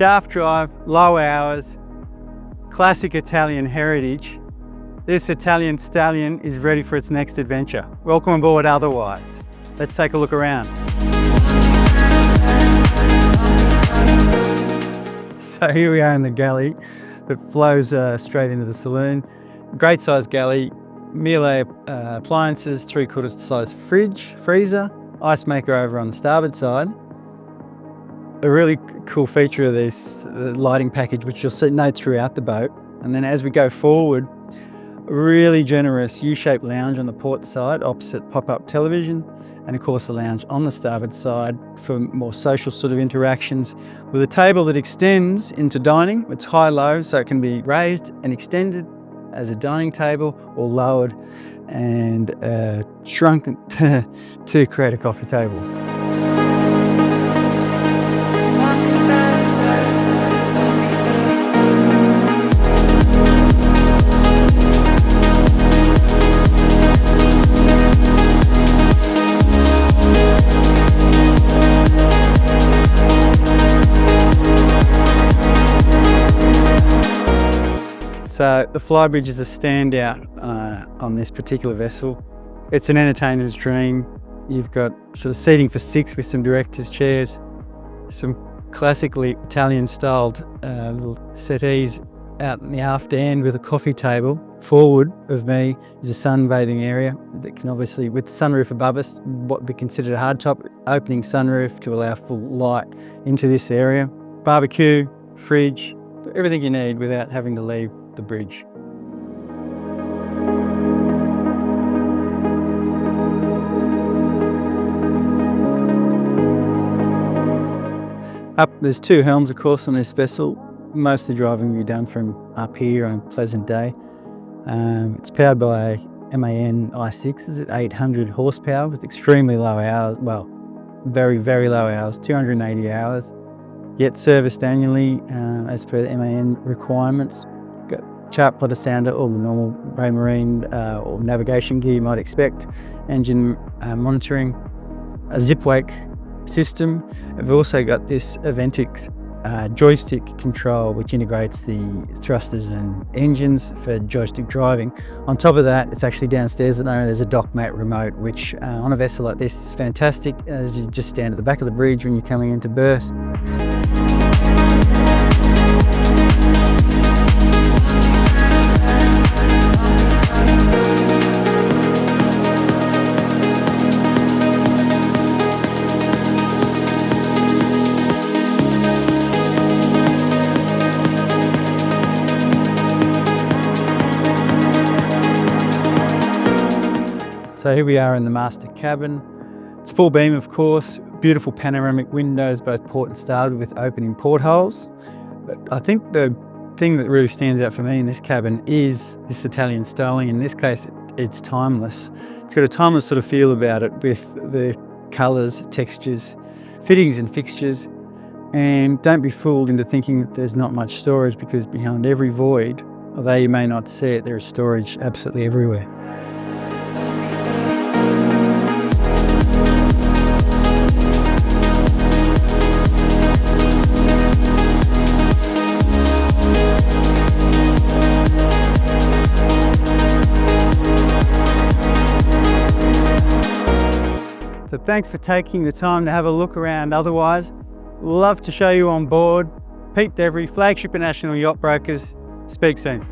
shaft drive, low hours, classic Italian heritage. This Italian stallion is ready for its next adventure. Welcome aboard otherwise. Let's take a look around. So here we are in the galley that flows straight into the saloon. Great size galley, Miele appliances, 3/4 size fridge, freezer, ice maker over on the starboard side. A really cool feature of this lighting package, which you'll see note throughout the boat. And then as we go forward, a really generous U-shaped lounge on the port side, opposite pop-up television, and of course a lounge on the starboard side for more social sort of interactions, with a table that extends into dining. It's high-low, so it can be raised and extended as a dining table, or lowered and shrunken to create a coffee table. So the Flybridge is a standout on this particular vessel. It's an entertainer's dream. You've got sort of seating for 6 with some director's chairs, some classically Italian styled little settees out in the aft end with a coffee table. Forward of me is a sunbathing area that can obviously, with the sunroof above us, what would be considered a hardtop, opening sunroof to allow full light into this area. Barbecue, fridge, everything you need without having to leave the bridge. Up, there's 2 helms of course on this vessel. Most of the driving will be done from up here on a pleasant day. It's powered by MAN i6s at 800 horsepower with extremely low hours, well, very, very low hours, 280 hours, yet serviced annually as per the MAN requirements. Got chart plotter sounder, all the normal Raymarine or navigation gear you might expect, engine monitoring, a zip wake system. I've also got this Aventix joystick control, which integrates the thrusters and engines for joystick driving. On top of that, it's actually downstairs at the moment, there's a Dockmate remote, which on a vessel like this is fantastic, as you just stand at the back of the bridge when you're coming into berth. So here we are in the master cabin. It's full beam, of course, beautiful panoramic windows, both port and starboard, with opening portholes. But I think the thing that really stands out for me in this cabin is this Italian styling. In this case, it's timeless. It's got a timeless sort of feel about it, with the colours, textures, fittings and fixtures. And don't be fooled into thinking that there's not much storage, because behind every void, although you may not see it, there is storage absolutely everywhere. So thanks for taking the time to have a look around otherwise. Love to show you on board. Pete Devery, Flagship National Yacht Brokers. Speak soon.